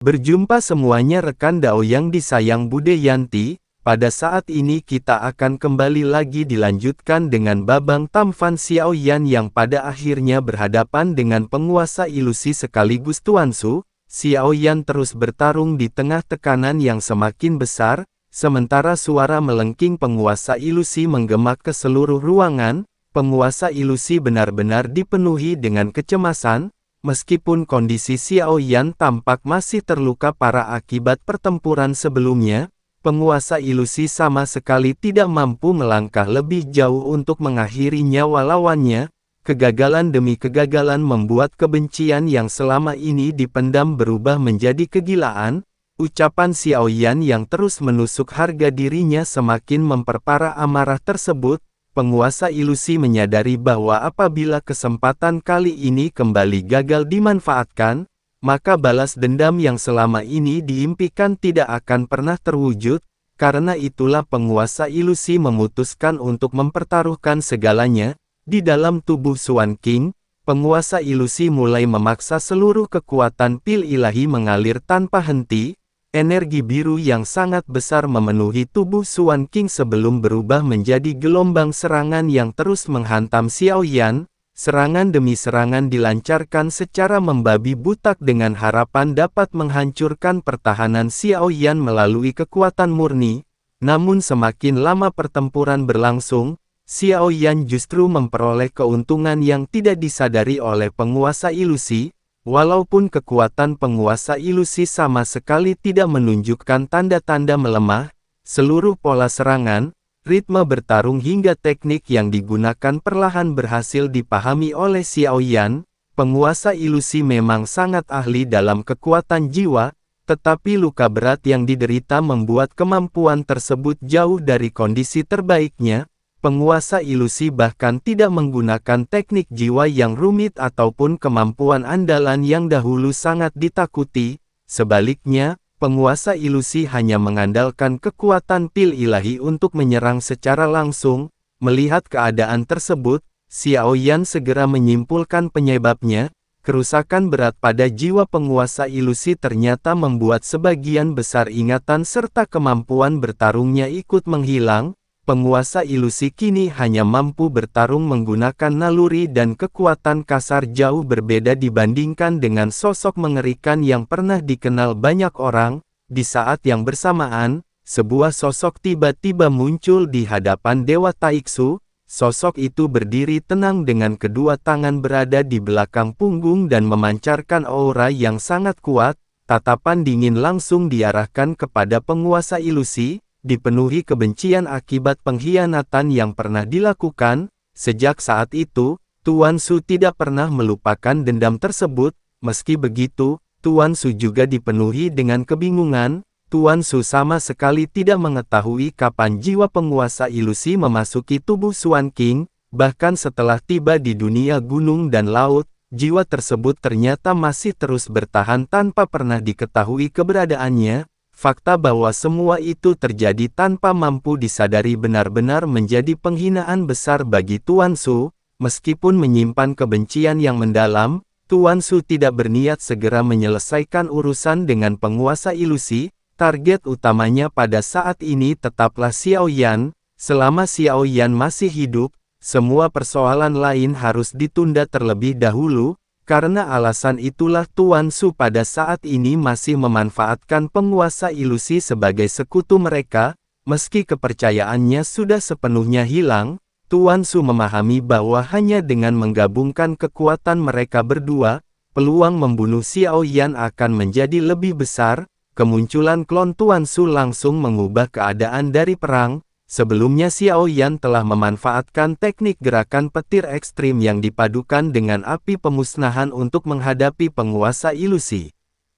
Berjumpa semuanya rekan Dao yang disayang Bude Yanti, pada saat ini kita akan kembali lagi dilanjutkan dengan Babang Tamfan Xiaoyan yang pada akhirnya berhadapan dengan penguasa ilusi sekaligus Tuan Su. Xiaoyan terus bertarung di tengah tekanan yang semakin besar, sementara suara melengking penguasa ilusi menggema ke seluruh ruangan. Penguasa ilusi benar-benar dipenuhi dengan kecemasan. Meskipun kondisi Xiaoyan tampak masih terluka parah akibat pertempuran sebelumnya, penguasa ilusi sama sekali tidak mampu melangkah lebih jauh untuk mengakhiri nyawa lawannya. Kegagalan demi kegagalan membuat kebencian yang selama ini dipendam berubah menjadi kegilaan. Ucapan Xiaoyan yang terus menusuk harga dirinya semakin memperparah amarah tersebut. Penguasa ilusi menyadari bahwa apabila kesempatan kali ini kembali gagal dimanfaatkan, maka balas dendam yang selama ini diimpikan tidak akan pernah terwujud. Karena itulah penguasa ilusi memutuskan untuk mempertaruhkan segalanya. Di dalam tubuh Xuan King, penguasa ilusi mulai memaksa seluruh kekuatan pil ilahi mengalir tanpa henti. Energi biru yang sangat besar memenuhi tubuh Xuan King sebelum berubah menjadi gelombang serangan yang terus menghantam Xiaoyan. Serangan demi serangan dilancarkan secara membabi butak dengan harapan dapat menghancurkan pertahanan Xiaoyan melalui kekuatan murni. Namun semakin lama pertempuran berlangsung, Xiaoyan justru memperoleh keuntungan yang tidak disadari oleh penguasa ilusi. Walaupun kekuatan penguasa ilusi sama sekali tidak menunjukkan tanda-tanda melemah, seluruh pola serangan, ritme bertarung hingga teknik yang digunakan perlahan berhasil dipahami oleh Xiaoyan. Penguasa ilusi memang sangat ahli dalam kekuatan jiwa, tetapi luka berat yang diderita membuat kemampuan tersebut jauh dari kondisi terbaiknya. Penguasa ilusi bahkan tidak menggunakan teknik jiwa yang rumit ataupun kemampuan andalan yang dahulu sangat ditakuti. Sebaliknya, penguasa ilusi hanya mengandalkan kekuatan pil ilahi untuk menyerang secara langsung. Melihat keadaan tersebut, Xiaoyan segera menyimpulkan penyebabnya. Kerusakan berat pada jiwa penguasa ilusi ternyata membuat sebagian besar ingatan serta kemampuan bertarungnya ikut menghilang. Penguasa ilusi kini hanya mampu bertarung menggunakan naluri dan kekuatan kasar jauh berbeda dibandingkan dengan sosok mengerikan yang pernah dikenal banyak orang. Di saat yang bersamaan, sebuah sosok tiba-tiba muncul di hadapan Dewa Taiksu. Sosok itu berdiri tenang dengan kedua tangan berada di belakang punggung dan memancarkan aura yang sangat kuat. Tatapan dingin langsung diarahkan kepada penguasa ilusi. Dipenuhi kebencian akibat pengkhianatan yang pernah dilakukan. Sejak saat itu, Tuan Su tidak pernah melupakan dendam tersebut. Meski begitu, Tuan Su juga dipenuhi dengan kebingungan. Tuan Su sama sekali tidak mengetahui kapan jiwa penguasa ilusi memasuki tubuh Xuan King. Bahkan setelah tiba di dunia gunung dan laut, jiwa tersebut ternyata masih terus bertahan tanpa pernah diketahui keberadaannya. Fakta bahwa semua itu terjadi tanpa mampu disadari benar-benar menjadi penghinaan besar bagi Tuan Su. Meskipun menyimpan kebencian yang mendalam, Tuan Su tidak berniat segera menyelesaikan urusan dengan penguasa ilusi. Target utamanya pada saat ini tetaplah Xiaoyan. Selama Xiaoyan masih hidup, semua persoalan lain harus ditunda terlebih dahulu. Karena alasan itulah Tuan Su pada saat ini masih memanfaatkan penguasa ilusi sebagai sekutu mereka. Meski kepercayaannya sudah sepenuhnya hilang, Tuan Su memahami bahwa hanya dengan menggabungkan kekuatan mereka berdua, peluang membunuh Xiaoyan akan menjadi lebih besar. Kemunculan klon Tuan Su langsung mengubah keadaan dari perang. Sebelumnya Xiaoyan telah memanfaatkan teknik gerakan petir ekstrim yang dipadukan dengan api pemusnahan untuk menghadapi penguasa ilusi.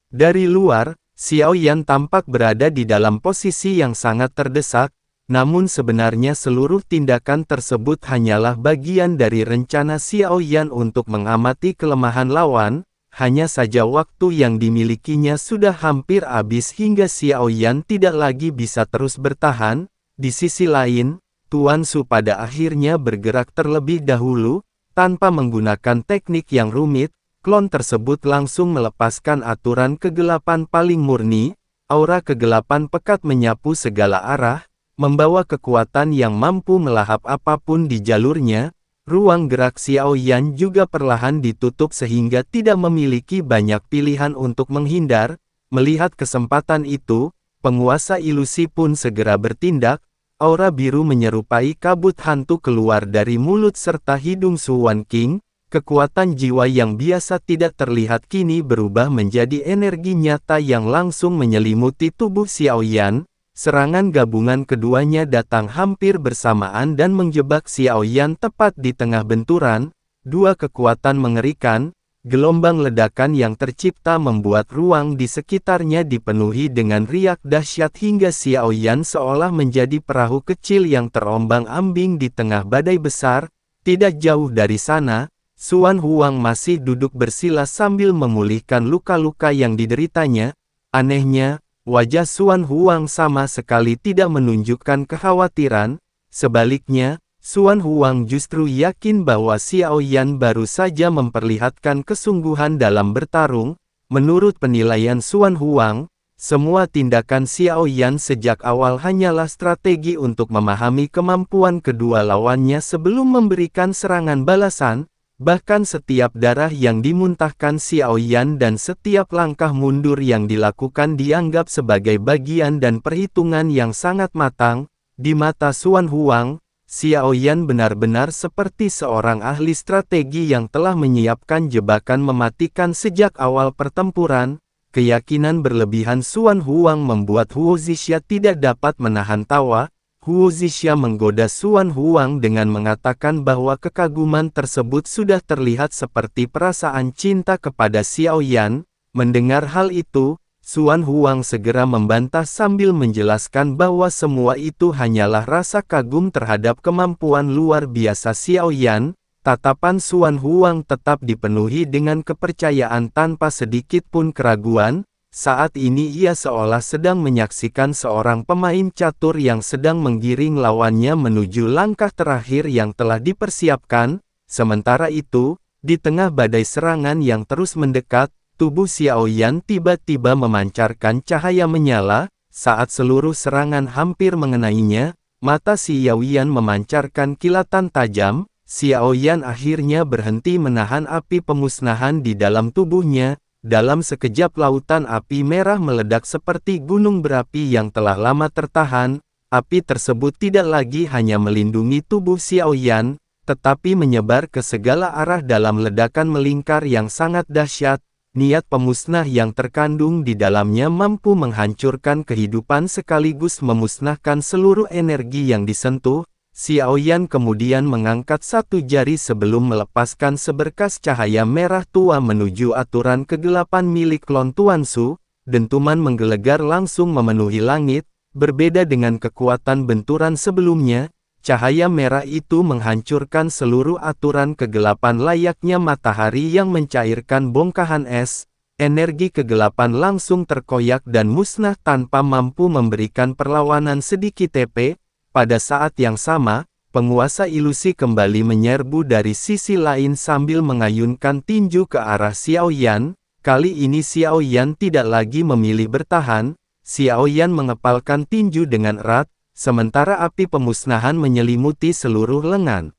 Dari luar, Xiaoyan tampak berada di dalam posisi yang sangat terdesak, namun sebenarnya seluruh tindakan tersebut hanyalah bagian dari rencana Xiaoyan untuk mengamati kelemahan lawan. Hanya saja waktu yang dimilikinya sudah hampir habis hingga Xiaoyan tidak lagi bisa terus bertahan. Di sisi lain, Tuan Su pada akhirnya bergerak terlebih dahulu, tanpa menggunakan teknik yang rumit. klon tersebut langsung melepaskan aturan kegelapan paling murni, aura kegelapan pekat menyapu segala arah, membawa kekuatan yang mampu melahap apapun di jalurnya. Ruang gerak Xiao Yan juga perlahan ditutup sehingga tidak memiliki banyak pilihan untuk menghindar. Melihat kesempatan itu, penguasa ilusi pun segera bertindak. Aura biru menyerupai kabut hantu keluar dari mulut serta hidung Suan King. Kekuatan jiwa yang biasa tidak terlihat kini berubah menjadi energi nyata yang langsung menyelimuti tubuh Xiao Yan. Serangan gabungan keduanya datang hampir bersamaan dan menjebak Xiao Yan tepat di tengah benturan. Dua kekuatan mengerikan. Gelombang ledakan yang tercipta membuat ruang di sekitarnya dipenuhi dengan riak dahsyat hingga Xiao Yan seolah menjadi perahu kecil yang terombang-ambing di tengah badai besar. Tidak jauh dari sana, Suan Huang masih duduk bersila sambil memulihkan luka-luka yang dideritanya. Anehnya, wajah Suan Huang sama sekali tidak menunjukkan kekhawatiran. Sebaliknya, Suan Huang justru yakin bahwa Xiao Yan baru saja memperlihatkan kesungguhan dalam bertarung. Menurut penilaian Suan Huang, semua tindakan Xiao Yan sejak awal hanyalah strategi untuk memahami kemampuan kedua lawannya sebelum memberikan serangan balasan. Bahkan setiap darah yang dimuntahkan Xiao Yan dan setiap langkah mundur yang dilakukan dianggap sebagai bagian dan perhitungan yang sangat matang. Di mata Suan Huang, Xiao Yan benar-benar seperti seorang ahli strategi yang telah menyiapkan jebakan mematikan sejak awal pertempuran. Keyakinan berlebihan Suan Huang membuat Huo Zixia tidak dapat menahan tawa. Huo Zixia menggoda Suan Huang dengan mengatakan bahwa kekaguman tersebut sudah terlihat seperti perasaan cinta kepada Xiao Yan. Mendengar hal itu, Suan Huang segera membantah sambil menjelaskan bahwa semua itu hanyalah rasa kagum terhadap kemampuan luar biasa Xiao Yan. Tatapan Suan Huang tetap dipenuhi dengan kepercayaan tanpa sedikit pun keraguan. Saat ini ia seolah sedang menyaksikan seorang pemain catur yang sedang menggiring lawannya menuju langkah terakhir yang telah dipersiapkan. Sementara itu, di tengah badai serangan yang terus mendekat, tubuh Xiao Yan tiba-tiba memancarkan cahaya menyala. Saat seluruh serangan hampir mengenainya, mata Xiao Yan memancarkan kilatan tajam. Xiao Yan akhirnya berhenti menahan api pemusnahan di dalam tubuhnya. Dalam sekejap lautan api merah meledak seperti gunung berapi yang telah lama tertahan. Api tersebut tidak lagi hanya melindungi tubuh Xiao Yan, tetapi menyebar ke segala arah dalam ledakan melingkar yang sangat dahsyat. Niat pemusnah yang terkandung di dalamnya mampu menghancurkan kehidupan sekaligus memusnahkan seluruh energi yang disentuh. Xiao Yan kemudian mengangkat satu jari sebelum melepaskan seberkas cahaya merah tua menuju aturan kegelapan milik klon Tuan Su. Dentuman menggelegar langsung memenuhi langit. Berbeda dengan kekuatan benturan sebelumnya, cahaya merah itu menghancurkan seluruh aturan kegelapan layaknya matahari yang mencairkan bongkahan es. Energi kegelapan langsung terkoyak dan musnah tanpa mampu memberikan perlawanan sedikit TP. Pada saat yang sama, penguasa ilusi kembali menyerbu dari sisi lain sambil mengayunkan tinju ke arah Xiao Yan. Kali ini Xiao Yan tidak lagi memilih bertahan. Xiao Yan mengepalkan tinju dengan erat, sementara api pemusnahan menyelimuti seluruh lengan.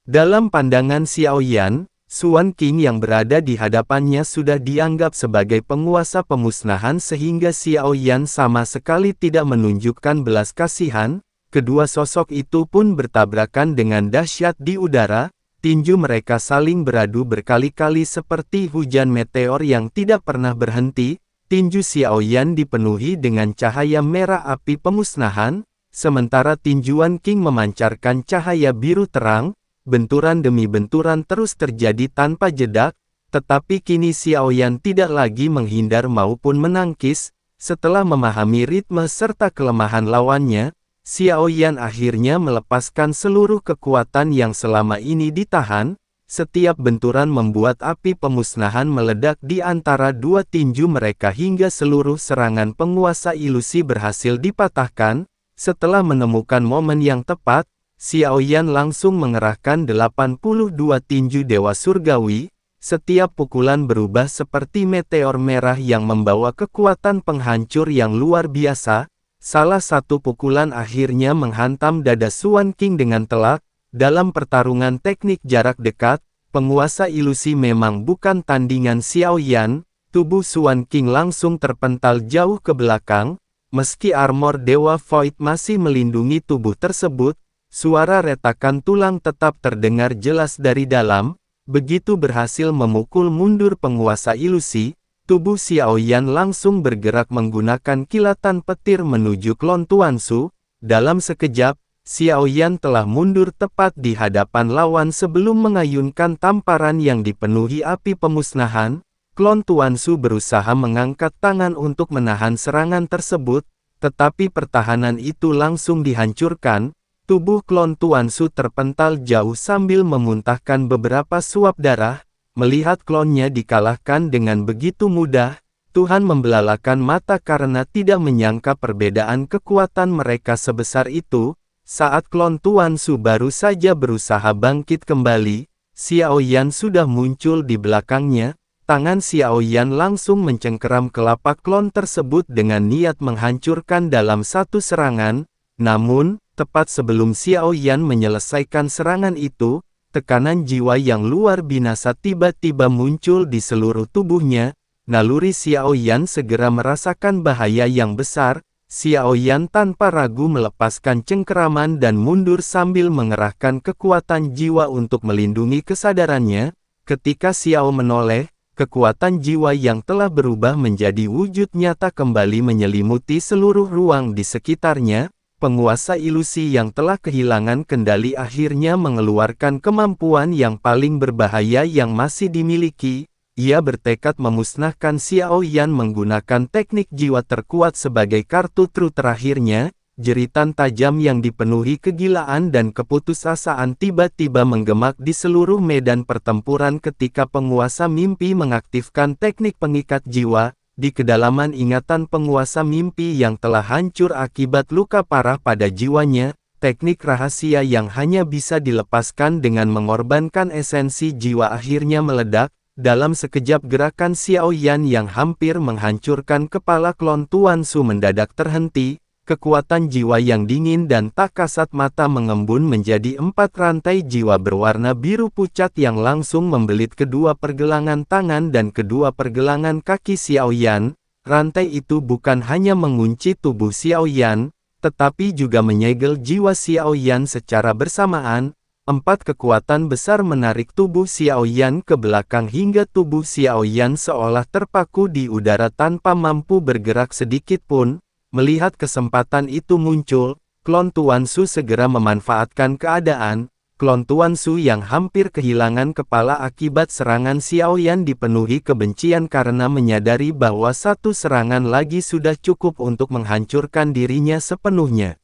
Dalam pandangan Xiao Yan, Suan King yang berada di hadapannya sudah dianggap sebagai penguasa pemusnahan sehingga Xiao Yan sama sekali tidak menunjukkan belas kasihan. Kedua sosok itu pun bertabrakan dengan dahsyat di udara. Tinju mereka saling beradu berkali-kali seperti hujan meteor yang tidak pernah berhenti. Tinju Xiao Yan dipenuhi dengan cahaya merah api pemusnahan, sementara tinjuan King memancarkan cahaya biru terang. Benturan demi benturan terus terjadi tanpa jeda, tetapi kini Xiao Yan tidak lagi menghindar maupun menangkis. Setelah memahami ritme serta kelemahan lawannya, Xiao Yan akhirnya melepaskan seluruh kekuatan yang selama ini ditahan. Setiap benturan membuat api pemusnahan meledak di antara dua tinju mereka hingga seluruh serangan penguasa ilusi berhasil dipatahkan. Setelah menemukan momen yang tepat, Xiao Yan langsung mengerahkan 82 tinju Dewa Surgawi. Setiap pukulan berubah seperti meteor merah yang membawa kekuatan penghancur yang luar biasa. Salah satu pukulan akhirnya menghantam dada Suan King dengan telak. Dalam pertarungan teknik jarak dekat, penguasa ilusi memang bukan tandingan Xiao Yan. Tubuh Suan King langsung terpental jauh ke belakang. Meski armor Dewa Void masih melindungi tubuh tersebut, suara retakan tulang tetap terdengar jelas dari dalam. Begitu berhasil memukul mundur penguasa ilusi, tubuh Xiao Yan langsung bergerak menggunakan kilatan petir menuju klon Tuan Su. Dalam sekejap, Xiao Yan telah mundur tepat di hadapan lawan sebelum mengayunkan tamparan yang dipenuhi api pemusnahan. Klon Tuan Su berusaha mengangkat tangan untuk menahan serangan tersebut, tetapi pertahanan itu langsung dihancurkan. Tubuh klon Tuan Su terpental jauh sambil memuntahkan beberapa suap darah. Melihat klonnya dikalahkan dengan begitu mudah, Tuhan membelalakan mata karena tidak menyangka perbedaan kekuatan mereka sebesar itu. Saat klon Tuan Su baru saja berusaha bangkit kembali, Xiao Yan sudah muncul di belakangnya. Tangan Xiao Yan langsung mencengkeram kelapak klon tersebut dengan niat menghancurkan dalam satu serangan. Namun, tepat sebelum Xiao Yan menyelesaikan serangan itu, tekanan jiwa yang luar binasa tiba-tiba muncul di seluruh tubuhnya. Naluri Xiao Yan segera merasakan bahaya yang besar. Xiao Yan tanpa ragu melepaskan cengkeraman dan mundur sambil mengerahkan kekuatan jiwa untuk melindungi kesadarannya. Ketika Xiao menoleh, kekuatan jiwa yang telah berubah menjadi wujud nyata kembali menyelimuti seluruh ruang di sekitarnya. Penguasa ilusi yang telah kehilangan kendali akhirnya mengeluarkan kemampuan yang paling berbahaya yang masih dimiliki. Ia bertekad memusnahkan Xiao Yan menggunakan teknik jiwa terkuat sebagai kartu truf terakhirnya. Jeritan tajam yang dipenuhi kegilaan dan keputusasaan tiba-tiba menggemak di seluruh medan pertempuran ketika penguasa mimpi mengaktifkan teknik pengikat jiwa. Di kedalaman ingatan penguasa mimpi yang telah hancur akibat luka parah pada jiwanya, teknik rahasia yang hanya bisa dilepaskan dengan mengorbankan esensi jiwa akhirnya meledak. Dalam sekejap gerakan Xiao Yan yang hampir menghancurkan kepala klon Tuan Su mendadak terhenti. Kekuatan jiwa yang dingin dan tak kasat mata mengembun menjadi 4 rantai jiwa berwarna biru pucat yang langsung membelit kedua pergelangan tangan dan kedua pergelangan kaki Xiao Yan. Rantai itu bukan hanya mengunci tubuh Xiao Yan, tetapi juga menyegel jiwa Xiao Yan secara bersamaan. 4 kekuatan besar menarik tubuh Xiao Yan ke belakang hingga tubuh Xiao Yan seolah terpaku di udara tanpa mampu bergerak sedikit pun. Melihat kesempatan itu muncul, klon Tuan Su segera memanfaatkan keadaan. Klon Tuan Su yang hampir kehilangan kepala akibat serangan Xiao Yan dipenuhi kebencian karena menyadari bahwa satu serangan lagi sudah cukup untuk menghancurkan dirinya sepenuhnya.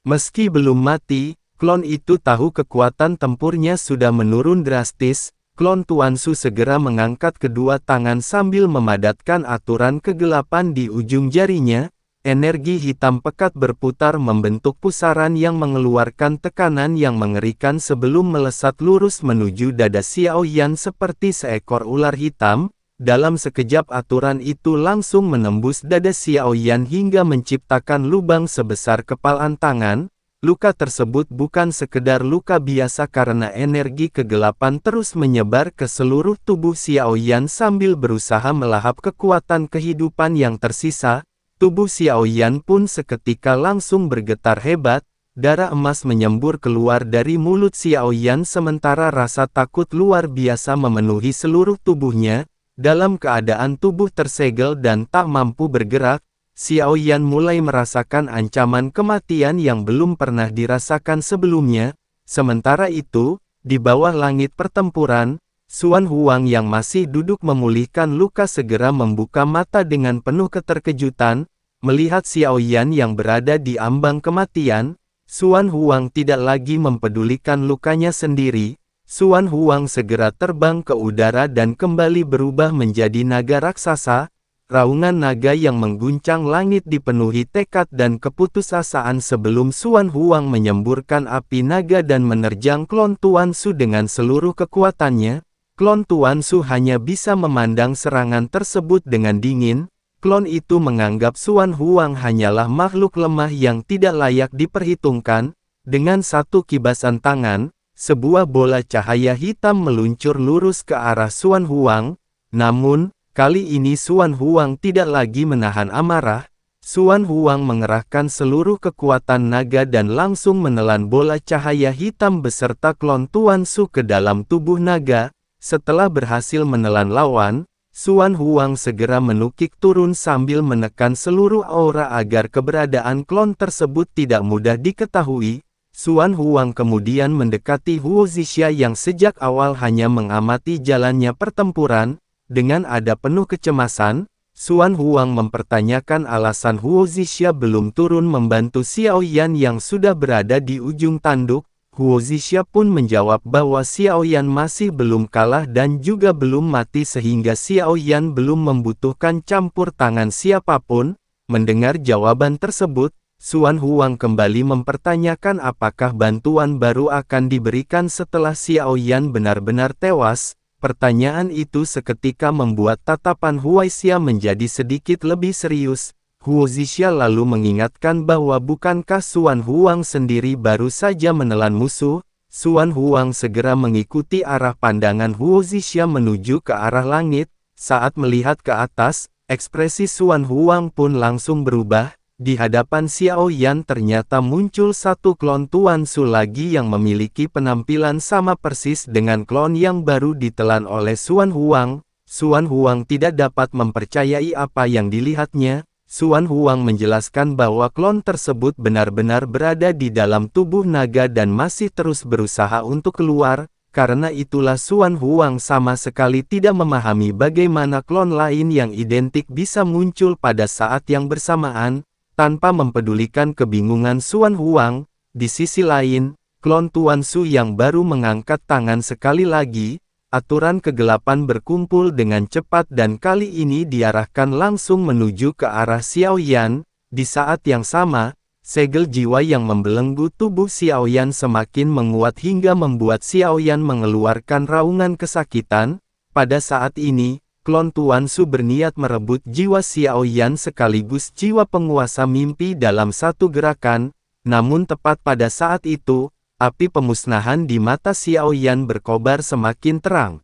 Meski belum mati, klon itu tahu kekuatan tempurnya sudah menurun drastis. Klon Tuan Su segera mengangkat kedua tangan sambil memadatkan aturan kegelapan di ujung jarinya. Energi hitam pekat berputar membentuk pusaran yang mengeluarkan tekanan yang mengerikan sebelum melesat lurus menuju dada Xiao Yan seperti seekor ular hitam. Dalam sekejap aturan itu langsung menembus dada Xiao Yan hingga menciptakan lubang sebesar kepalan tangan. Luka tersebut bukan sekedar luka biasa karena energi kegelapan terus menyebar ke seluruh tubuh Xiao Yan sambil berusaha melahap kekuatan kehidupan yang tersisa. Tubuh Xiao Yan pun seketika langsung bergetar hebat. Darah emas menyembur keluar dari mulut Xiao Yan sementara rasa takut luar biasa memenuhi seluruh tubuhnya. Dalam keadaan tubuh tersegel dan tak mampu bergerak, Xiao Yan mulai merasakan ancaman kematian yang belum pernah dirasakan sebelumnya. Sementara itu, di bawah langit pertempuran, Xuan Huang yang masih duduk memulihkan luka segera membuka mata dengan penuh keterkejutan. Melihat Xiao Yan yang berada di ambang kematian, Xuan Huang tidak lagi mempedulikan lukanya sendiri. Xuan Huang segera terbang ke udara dan kembali berubah menjadi naga raksasa. Raungan naga yang mengguncang langit dipenuhi tekad dan keputusasaan sebelum Xuan Huang menyemburkan api naga dan menerjang klon Tuan Su dengan seluruh kekuatannya. Klon Tuan Su hanya bisa memandang serangan tersebut dengan dingin. Klon itu menganggap Xuan Huang hanyalah makhluk lemah yang tidak layak diperhitungkan. Dengan satu kibasan tangan, sebuah bola cahaya hitam meluncur lurus ke arah Xuan Huang. Namun, kali ini Xuan Huang tidak lagi menahan amarah. Xuan Huang mengerahkan seluruh kekuatan naga dan langsung menelan bola cahaya hitam beserta klon Tuan Su ke dalam tubuh naga. Setelah berhasil menelan lawan, Xuan Huang segera menukik turun sambil menekan seluruh aura agar keberadaan klon tersebut tidak mudah diketahui. Xuan Huang kemudian mendekati Huo Zixia yang sejak awal hanya mengamati jalannya pertempuran. Dengan ada penuh kecemasan, Xuan Huang mempertanyakan alasan Huo Zixia belum turun membantu Xiao Yan yang sudah berada di ujung tanduk. Huo Zixia pun menjawab bahwa Xiao Yan masih belum kalah dan juga belum mati sehingga Xiao Yan belum membutuhkan campur tangan siapapun. Mendengar jawaban tersebut, Xuan Huang kembali mempertanyakan apakah bantuan baru akan diberikan setelah Xiao Yan benar-benar tewas. Pertanyaan itu seketika membuat tatapan Huaixia menjadi sedikit lebih serius. Huo Zixia lalu mengingatkan bahwa bukankah Xuan Huang sendiri baru saja menelan musuh? Xuan Huang segera mengikuti arah pandangan Huo Zixia menuju ke arah langit. Saat melihat ke atas, ekspresi Xuan Huang pun langsung berubah. Di hadapan Xiao Yan ternyata muncul satu klon Tuan Su lagi yang memiliki penampilan sama persis dengan klon yang baru ditelan oleh Xuan Huang. Xuan Huang tidak dapat mempercayai apa yang dilihatnya. Xuan Huang menjelaskan bahwa klon tersebut benar-benar berada di dalam tubuh naga dan masih terus berusaha untuk keluar. Karena itulah Xuan Huang sama sekali tidak memahami bagaimana klon lain yang identik bisa muncul pada saat yang bersamaan. Tanpa mempedulikan kebingungan Xuan Huang, di sisi lain, klon Tuan Su yang baru mengangkat tangan sekali lagi. Aturan kegelapan berkumpul dengan cepat dan kali ini diarahkan langsung menuju ke arah Xiao Yan. Di saat yang sama, segel jiwa yang membelenggu tubuh Xiao Yan semakin menguat hingga membuat Xiao Yan mengeluarkan raungan kesakitan. Pada saat ini, klon Tuan Su berniat merebut jiwa Xiao Yan sekaligus jiwa penguasa mimpi dalam satu gerakan. Namun tepat pada saat itu, api pemusnahan di mata Xiao Yan berkobar semakin terang.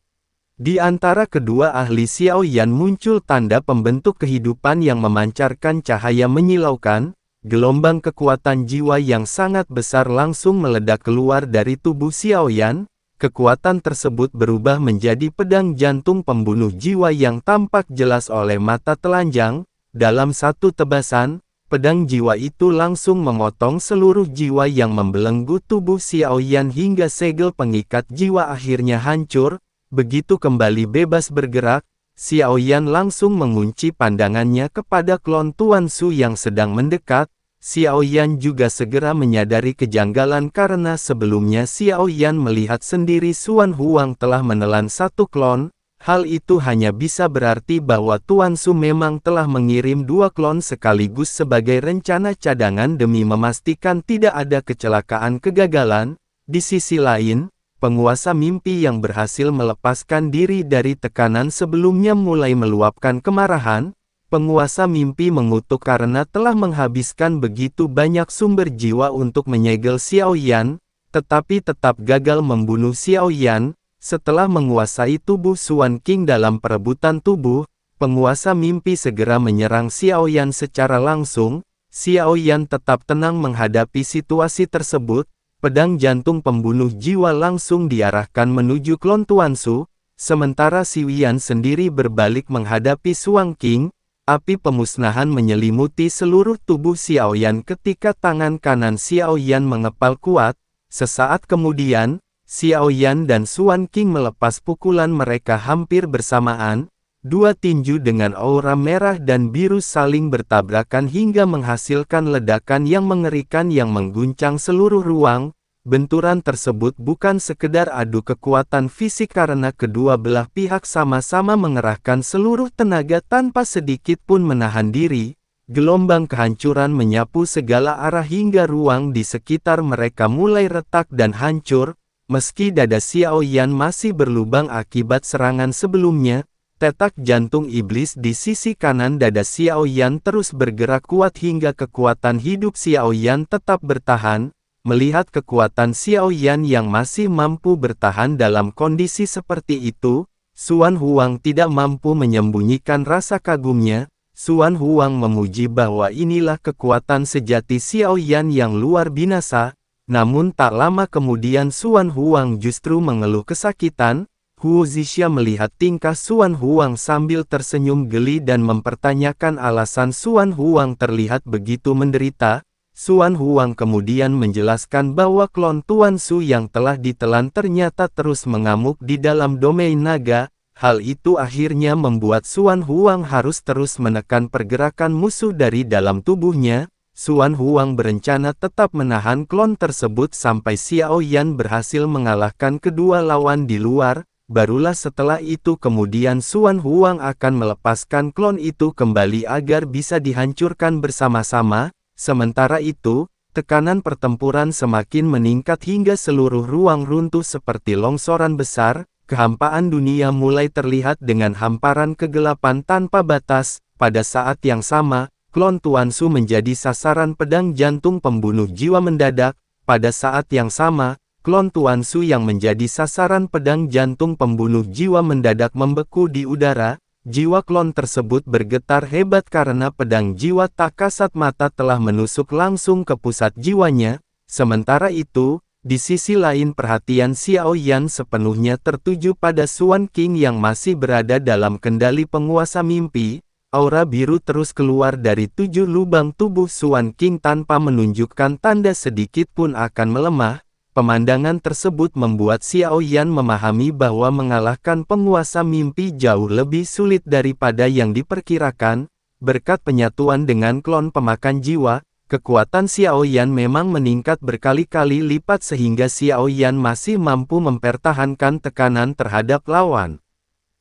Di antara kedua ahli Xiao Yan muncul tanda pembentuk kehidupan yang memancarkan cahaya menyilaukan. Gelombang kekuatan jiwa yang sangat besar langsung meledak keluar dari tubuh Xiao Yan. Kekuatan tersebut berubah menjadi pedang jantung pembunuh jiwa yang tampak jelas oleh mata telanjang. Dalam satu tebasan, pedang jiwa itu langsung memotong seluruh jiwa yang membelenggu tubuh Xiao Yan hingga segel pengikat jiwa akhirnya hancur. Begitu kembali bebas bergerak, Xiao Yan langsung mengunci pandangannya kepada klon Tuan Su yang sedang mendekat. Xiao Yan juga segera menyadari kejanggalan karena sebelumnya Xiao Yan melihat sendiri Xuan Huang telah menelan satu klon. Hal itu hanya bisa berarti bahwa Tuan Su memang telah mengirim dua klon sekaligus sebagai rencana cadangan demi memastikan tidak ada kecelakaan kegagalan. Di sisi lain, penguasa mimpi yang berhasil melepaskan diri dari tekanan sebelumnya mulai meluapkan kemarahan. Penguasa mimpi mengutuk karena telah menghabiskan begitu banyak sumber jiwa untuk menyegel Xiao Yan, tetapi tetap gagal membunuh Xiao Yan. Setelah menguasai tubuh Xuan King dalam perebutan tubuh, penguasa mimpi segera menyerang Xiao Yan secara langsung. Xiao Yan tetap tenang menghadapi situasi tersebut. Pedang jantung pembunuh jiwa langsung diarahkan menuju klon Tuan Su, sementara Xi Yan sendiri berbalik menghadapi Xuan King. Api pemusnahan menyelimuti seluruh tubuh Xiao Yan ketika tangan kanan Xiao Yan mengepal kuat. Sesaat kemudian, Xiao Yan dan Xuan King melepas pukulan mereka hampir bersamaan. Dua tinju dengan aura merah dan biru saling bertabrakan hingga menghasilkan ledakan yang mengerikan yang mengguncang seluruh ruang. Benturan tersebut bukan sekedar adu kekuatan fisik karena kedua belah pihak sama-sama mengerahkan seluruh tenaga tanpa sedikit pun menahan diri. Gelombang kehancuran menyapu segala arah hingga ruang di sekitar mereka mulai retak dan hancur. Meski dada Xiao Yan masih berlubang akibat serangan sebelumnya, tetak jantung iblis di sisi kanan dada Xiao Yan terus bergerak kuat hingga kekuatan hidup Xiao Yan tetap bertahan. Melihat kekuatan Xiao Yan yang masih mampu bertahan dalam kondisi seperti itu, Xuan Huang tidak mampu menyembunyikan rasa kagumnya. Xuan Huang memuji bahwa inilah kekuatan sejati Xiao Yan yang luar binasa. Namun tak lama kemudian Xuan Huang justru mengeluh kesakitan. Hu Zixia melihat tingkah Xuan Huang sambil tersenyum geli dan mempertanyakan alasan Xuan Huang terlihat begitu menderita. Xuan Huang kemudian menjelaskan bahwa klon Tuan Su yang telah ditelan ternyata terus mengamuk di dalam domain naga. Hal itu akhirnya membuat Xuan Huang harus terus menekan pergerakan musuh dari dalam tubuhnya. Xuan Huang berencana tetap menahan klon tersebut sampai Xiao Yan berhasil mengalahkan kedua lawan di luar. Barulah setelah itu kemudian Xuan Huang akan melepaskan klon itu kembali agar bisa dihancurkan bersama-sama. Sementara itu, tekanan pertempuran semakin meningkat hingga seluruh ruang runtuh seperti longsoran besar. Kehampaan dunia mulai terlihat dengan hamparan kegelapan tanpa batas. Pada saat yang sama, klon Tuan Su menjadi sasaran pedang jantung pembunuh jiwa mendadak. Pada saat yang sama, klon Tuan Su yang menjadi sasaran pedang jantung pembunuh jiwa mendadak membeku di udara. Jiwa klon tersebut bergetar hebat karena pedang jiwa tak kasat mata telah menusuk langsung ke pusat jiwanya. Sementara itu, di sisi lain perhatian Xiao Yan sepenuhnya tertuju pada Xuan King yang masih berada dalam kendali penguasa mimpi. Aura biru terus keluar dari 7 lubang tubuh Xuan King tanpa menunjukkan tanda sedikit pun akan melemah. Pemandangan tersebut membuat Xiao Yan memahami bahwa mengalahkan penguasa mimpi jauh lebih sulit daripada yang diperkirakan. Berkat penyatuan dengan klon pemakan jiwa, kekuatan Xiao Yan memang meningkat berkali-kali lipat sehingga Xiao Yan masih mampu mempertahankan tekanan terhadap lawan.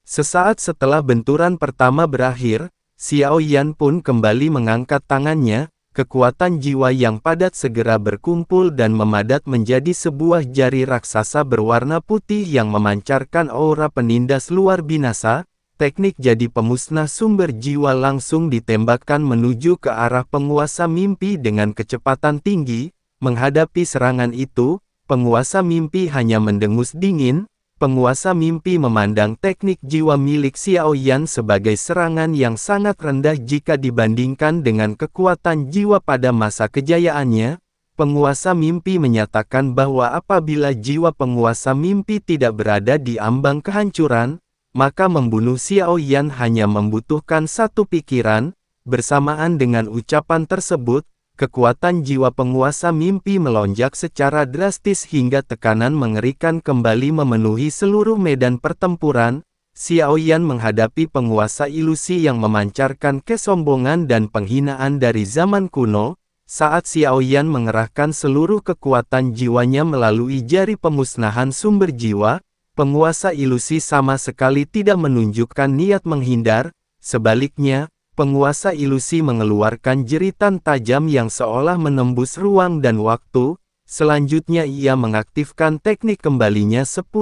Sesaat setelah benturan pertama berakhir, Xiao Yan pun kembali mengangkat tangannya. Kekuatan jiwa yang padat segera berkumpul dan memadat menjadi sebuah jari raksasa berwarna putih yang memancarkan aura penindas luar binasa. Teknik jadi pemusnah sumber jiwa langsung ditembakkan menuju ke arah penguasa mimpi dengan kecepatan tinggi. Menghadapi serangan itu, penguasa mimpi hanya mendengus dingin. Penguasa mimpi memandang teknik jiwa milik Xiao Yan sebagai serangan yang sangat rendah jika dibandingkan dengan kekuatan jiwa pada masa kejayaannya. Penguasa mimpi menyatakan bahwa apabila jiwa penguasa mimpi tidak berada di ambang kehancuran, maka membunuh Xiao Yan hanya membutuhkan satu pikiran. Bersamaan dengan ucapan tersebut, kekuatan jiwa penguasa mimpi melonjak secara drastis hingga tekanan mengerikan kembali memenuhi seluruh medan pertempuran. Xiao Yan menghadapi penguasa ilusi yang memancarkan kesombongan dan penghinaan dari zaman kuno. Saat Xiao Yan mengerahkan seluruh kekuatan jiwanya melalui jari pemusnahan sumber jiwa, penguasa ilusi sama sekali tidak menunjukkan niat menghindar. Sebaliknya, penguasa ilusi mengeluarkan jeritan tajam yang seolah menembus ruang dan waktu. Selanjutnya ia mengaktifkan teknik kembalinya 10.000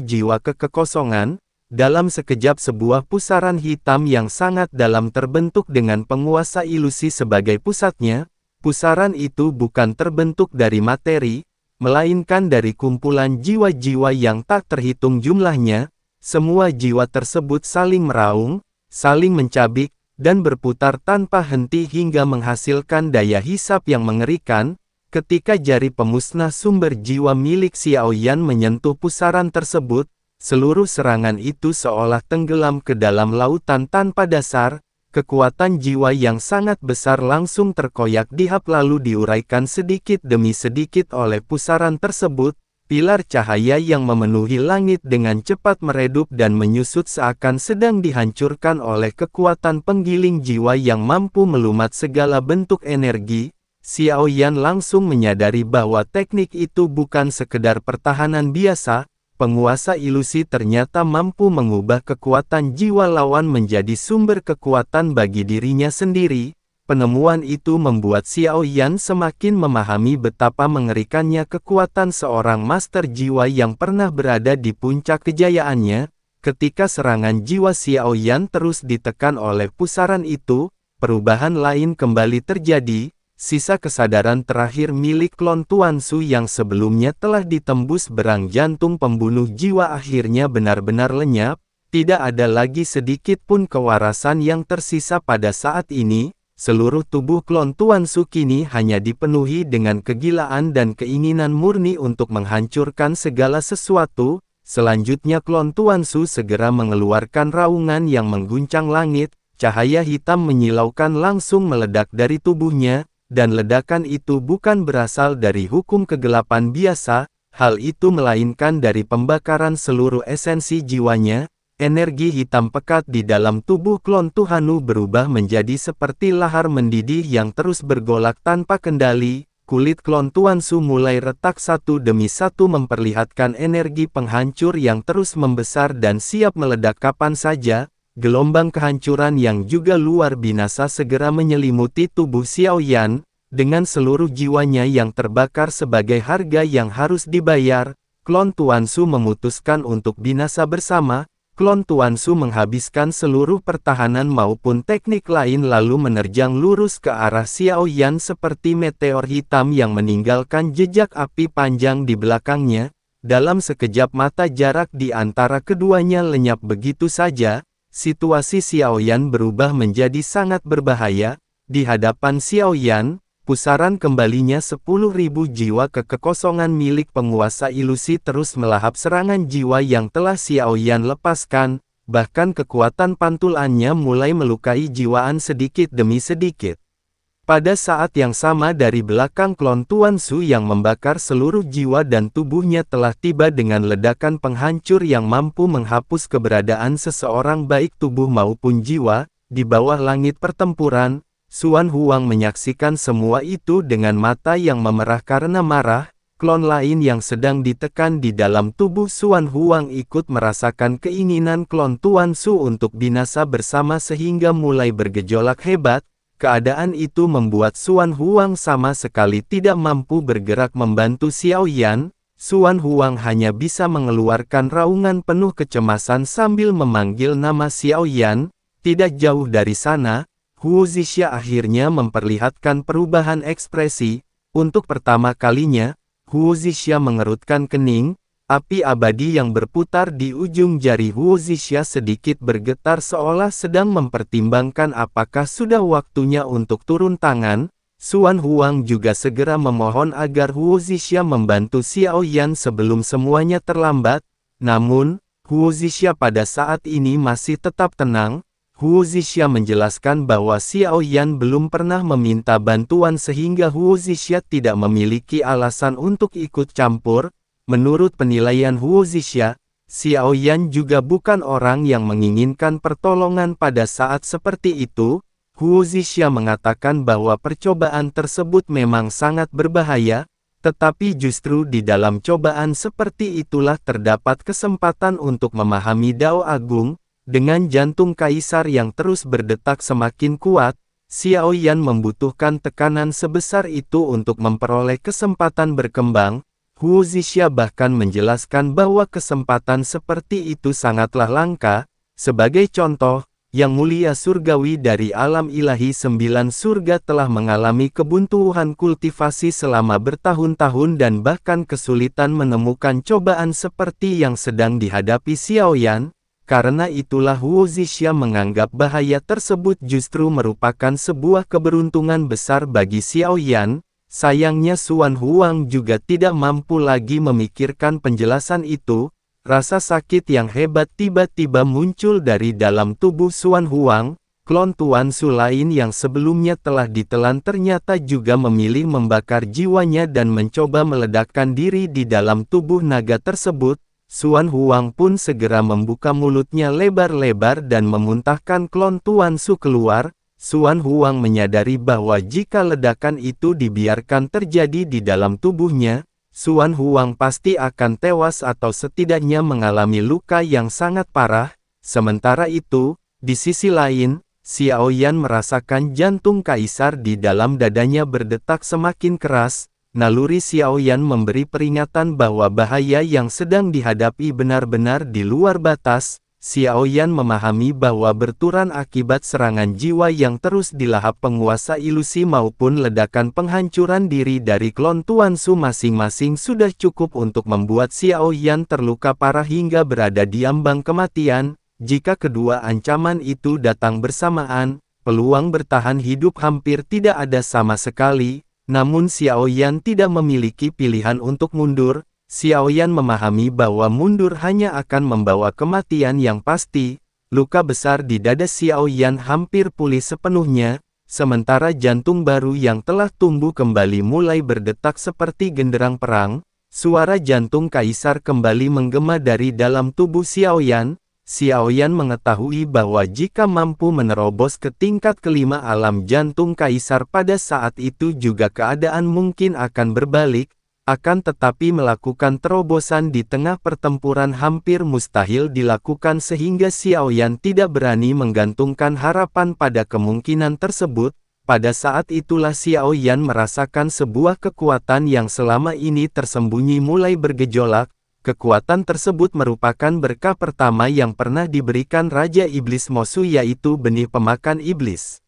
jiwa ke kekosongan. Dalam sekejap sebuah pusaran hitam yang sangat dalam terbentuk dengan penguasa ilusi sebagai pusatnya. Pusaran itu bukan terbentuk dari materi, melainkan dari kumpulan jiwa-jiwa yang tak terhitung jumlahnya. Semua jiwa tersebut saling meraung, saling mencabik, dan berputar tanpa henti hingga menghasilkan daya hisap yang mengerikan. Ketika jari pemusnah sumber jiwa milik Xiao Yan menyentuh pusaran tersebut, seluruh serangan itu seolah tenggelam ke dalam lautan tanpa dasar. Kekuatan jiwa yang sangat besar langsung terkoyak dihap lalu diuraikan sedikit demi sedikit oleh pusaran tersebut. Pilar cahaya yang memenuhi langit dengan cepat meredup dan menyusut seakan sedang dihancurkan oleh kekuatan penggiling jiwa yang mampu melumat segala bentuk energi. Xiao Yan langsung menyadari bahwa teknik itu bukan sekedar pertahanan biasa. Penguasa ilusi ternyata mampu mengubah kekuatan jiwa lawan menjadi sumber kekuatan bagi dirinya sendiri. Penemuan itu membuat Xiao Yan semakin memahami betapa mengerikannya kekuatan seorang master jiwa yang pernah berada di puncak kejayaannya. Ketika serangan jiwa Xiao Yan terus ditekan oleh pusaran itu, perubahan lain kembali terjadi. Sisa kesadaran terakhir milik klon Tuan Su yang sebelumnya telah ditembus berang jantung pembunuh jiwa akhirnya benar-benar lenyap. Tidak ada lagi sedikit pun kewarasan yang tersisa pada saat ini. Seluruh tubuh klon Tuan Su kini hanya dipenuhi dengan kegilaan dan keinginan murni untuk menghancurkan segala sesuatu. Selanjutnya klon Tuan Su segera mengeluarkan raungan yang mengguncang langit. Cahaya hitam menyilaukan langsung meledak dari tubuhnya, dan ledakan itu bukan berasal dari hukum kegelapan biasa, hal itu melainkan dari pembakaran seluruh esensi jiwanya. Energi hitam pekat di dalam tubuh klon Tuhanu berubah menjadi seperti lahar mendidih yang terus bergolak tanpa kendali. Kulit klon Tuan Su mulai retak satu demi satu memperlihatkan energi penghancur yang terus membesar dan siap meledak kapan saja. Gelombang kehancuran yang juga luar binasa segera menyelimuti tubuh Xiao Yan. Dengan seluruh jiwanya yang terbakar sebagai harga yang harus dibayar, klon Tuan Su memutuskan untuk binasa bersama. Klon Tuan Su menghabiskan seluruh pertahanan maupun teknik lain lalu menerjang lurus ke arah Xiao Yan seperti meteor hitam yang meninggalkan jejak api panjang di belakangnya. Dalam sekejap mata jarak di antara keduanya lenyap begitu saja. Situasi Xiao Yan berubah menjadi sangat berbahaya. Di hadapan Xiao Yan, pusaran kembalinya 10.000 jiwa ke kekosongan milik penguasa ilusi terus melahap serangan jiwa yang telah Xiao Yan lepaskan, bahkan kekuatan pantulannya mulai melukai jiwaan sedikit demi sedikit. Pada saat yang sama dari belakang klon Tuan Su yang membakar seluruh jiwa dan tubuhnya telah tiba dengan ledakan penghancur yang mampu menghapus keberadaan seseorang baik tubuh maupun jiwa, di bawah langit pertempuran. Xuan Huang menyaksikan semua itu dengan mata yang memerah karena marah. Klon lain yang sedang ditekan di dalam tubuh Xuan Huang ikut merasakan keinginan klon Tuan Su untuk binasa bersama sehingga mulai bergejolak hebat. Keadaan itu membuat Xuan Huang sama sekali tidak mampu bergerak membantu Xiao Yan. Xuan Huang hanya bisa mengeluarkan raungan penuh kecemasan sambil memanggil nama Xiao Yan. Tidak jauh dari sana, Hu Zixia akhirnya memperlihatkan perubahan ekspresi. Untuk pertama kalinya, Hu Zixia mengerutkan kening. Api abadi yang berputar di ujung jari Hu Zixia sedikit bergetar seolah sedang mempertimbangkan apakah sudah waktunya untuk turun tangan. Xuan Huang juga segera memohon agar Hu Zixia membantu Xiao Yan sebelum semuanya terlambat. Namun, Hu Zixia pada saat ini masih tetap tenang. Hu Zixia menjelaskan bahwa Xiao Yan belum pernah meminta bantuan sehingga Hu Zixia tidak memiliki alasan untuk ikut campur. Menurut penilaian Hu Zixia, Xiao Yan juga bukan orang yang menginginkan pertolongan pada saat seperti itu. Hu Zixia mengatakan bahwa percobaan tersebut memang sangat berbahaya, tetapi justru di dalam cobaan seperti itulah terdapat kesempatan untuk memahami Dao Agung. Dengan jantung kaisar yang terus berdetak semakin kuat, Xiao Yan membutuhkan tekanan sebesar itu untuk memperoleh kesempatan berkembang. Hu Zixia bahkan menjelaskan bahwa kesempatan seperti itu sangatlah langka. Sebagai contoh, Yang Mulia Surgawi dari alam ilahi 9 surga telah mengalami kebuntuan kultivasi selama bertahun-tahun dan bahkan kesulitan menemukan cobaan seperti yang sedang dihadapi Xiao Yan. Karena itulah Hu Zixia menganggap bahaya tersebut justru merupakan sebuah keberuntungan besar bagi Xiao Yan. Sayangnya Xuan Huang juga tidak mampu lagi memikirkan penjelasan itu. Rasa sakit yang hebat tiba-tiba muncul dari dalam tubuh Xuan Huang. Klon Tuan Su lain yang sebelumnya telah ditelan ternyata juga memilih membakar jiwanya dan mencoba meledakkan diri di dalam tubuh naga tersebut. Xuan Huang pun segera membuka mulutnya lebar-lebar dan memuntahkan klon Tuan Su keluar. Xuan Huang menyadari bahwa jika ledakan itu dibiarkan terjadi di dalam tubuhnya, Xuan Huang pasti akan tewas atau setidaknya mengalami luka yang sangat parah. Sementara itu, di sisi lain, Xiao Yan merasakan jantung kaisar di dalam dadanya berdetak semakin keras. Naluri Xiao Yan memberi peringatan bahwa bahaya yang sedang dihadapi benar-benar di luar batas. Xiao Yan memahami bahwa berturan akibat serangan jiwa yang terus dilahap penguasa ilusi maupun ledakan penghancuran diri dari klon Tuan Su masing-masing sudah cukup untuk membuat Xiao Yan terluka parah hingga berada di ambang kematian. Jika kedua ancaman itu datang bersamaan, peluang bertahan hidup hampir tidak ada sama sekali. Namun Xiao Yan tidak memiliki pilihan untuk mundur. Xiao Yan memahami bahwa mundur hanya akan membawa kematian yang pasti. Luka besar di dada Xiao Yan hampir pulih sepenuhnya, sementara jantung baru yang telah tumbuh kembali mulai berdetak seperti genderang perang. Suara jantung kaisar kembali menggema dari dalam tubuh Xiao Yan. Xiao Yan mengetahui bahwa jika mampu menerobos ke tingkat kelima alam jantung kaisar pada saat itu juga keadaan mungkin akan berbalik, akan tetapi melakukan terobosan di tengah pertempuran hampir mustahil dilakukan sehingga Xiao Yan tidak berani menggantungkan harapan pada kemungkinan tersebut. Pada saat itulah Xiao Yan merasakan sebuah kekuatan yang selama ini tersembunyi mulai bergejolak. Kekuatan tersebut merupakan berkah pertama yang pernah diberikan Raja Iblis Mosu, yaitu benih pemakan iblis.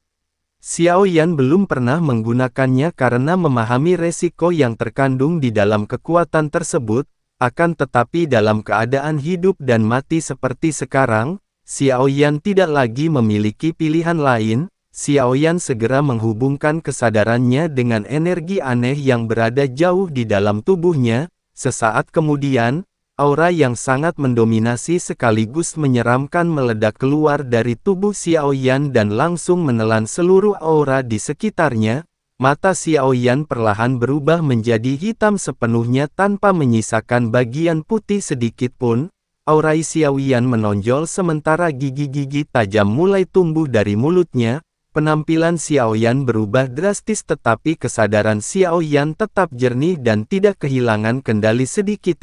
Xiao Yan belum pernah menggunakannya karena memahami resiko yang terkandung di dalam kekuatan tersebut, akan tetapi dalam keadaan hidup dan mati seperti sekarang, Xiao Yan tidak lagi memiliki pilihan lain. Xiao Yan segera menghubungkan kesadarannya dengan energi aneh yang berada jauh di dalam tubuhnya. Sesaat kemudian, aura yang sangat mendominasi sekaligus menyeramkan meledak keluar dari tubuh Xiao Yan dan langsung menelan seluruh aura di sekitarnya. Mata Xiao Yan perlahan berubah menjadi hitam sepenuhnya tanpa menyisakan bagian putih sedikit pun. Aura Xiao Yan menonjol sementara gigi-gigi tajam mulai tumbuh dari mulutnya. Penampilan Xiao Yan berubah drastis tetapi kesadaran Xiao Yan tetap jernih dan tidak kehilangan kendali sedikit.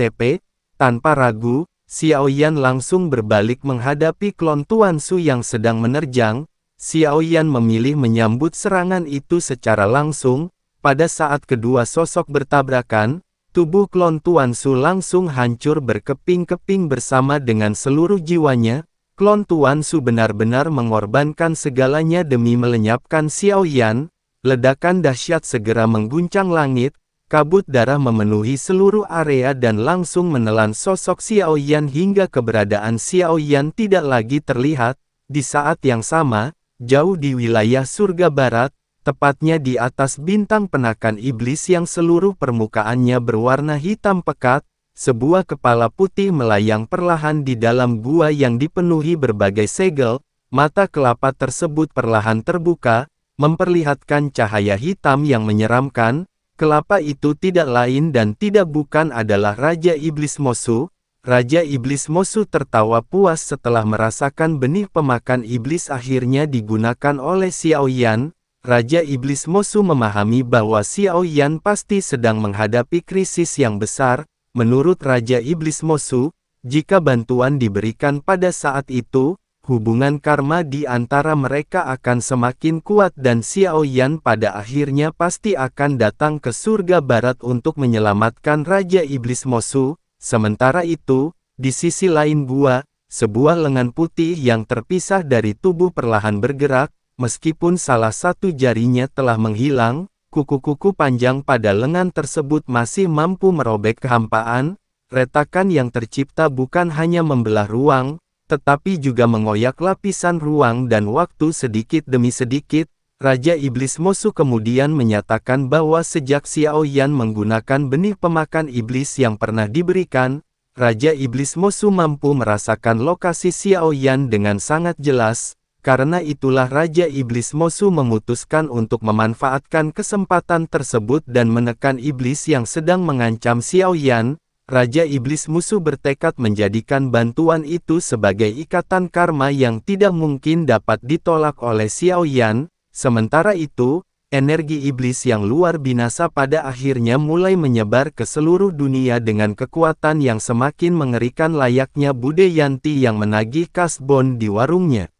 Tanpa ragu, Xiao Yan langsung berbalik menghadapi klon Tuan Su yang sedang menerjang. Xiao Yan memilih menyambut serangan itu secara langsung. Pada saat kedua sosok bertabrakan, tubuh klon Tuan Su langsung hancur berkeping-keping bersama dengan seluruh jiwanya. Klon Tuan Su benar-benar mengorbankan segalanya demi melenyapkan Xiao Yan. Ledakan dahsyat segera mengguncang langit, kabut darah memenuhi seluruh area dan langsung menelan sosok Xiao Yan hingga keberadaan Xiao Yan tidak lagi terlihat. Di saat yang sama, jauh di wilayah surga barat, tepatnya di atas bintang penakan iblis yang seluruh permukaannya berwarna hitam pekat, sebuah kepala putih melayang perlahan di dalam gua yang dipenuhi berbagai segel. Mata kelapa tersebut perlahan terbuka, memperlihatkan cahaya hitam yang menyeramkan. Kelapa itu tidak lain dan tidak bukan adalah Raja Iblis Mosu. Raja Iblis Mosu tertawa puas setelah merasakan benih pemakan iblis akhirnya digunakan oleh Xiao Yan. Raja Iblis Mosu memahami bahwa Xiao Yan pasti sedang menghadapi krisis yang besar. Menurut Raja Iblis Mosu, jika bantuan diberikan pada saat itu, hubungan karma di antara mereka akan semakin kuat dan Xiao Yan pada akhirnya pasti akan datang ke surga barat untuk menyelamatkan Raja Iblis Mosu. Sementara itu, di sisi lain gua, sebuah lengan putih yang terpisah dari tubuh perlahan bergerak, meskipun salah satu jarinya telah menghilang. Kuku-kuku panjang pada lengan tersebut masih mampu merobek kehampaan. Retakan yang tercipta bukan hanya membelah ruang, tetapi juga mengoyak lapisan ruang dan waktu sedikit demi sedikit. Raja Iblis Mosu kemudian menyatakan bahwa sejak Xiao Yan menggunakan benih pemakan iblis yang pernah diberikan, Raja Iblis Mosu mampu merasakan lokasi Xiao Yan dengan sangat jelas. Karena itulah Raja Iblis Mosu memutuskan untuk memanfaatkan kesempatan tersebut dan menekan iblis yang sedang mengancam Xiao Yan. Raja Iblis Mosu bertekad menjadikan bantuan itu sebagai ikatan karma yang tidak mungkin dapat ditolak oleh Xiao Yan. Sementara itu, energi iblis yang luar binasa pada akhirnya mulai menyebar ke seluruh dunia dengan kekuatan yang semakin mengerikan layaknya Bude Yanti yang menagih kasbon di warungnya.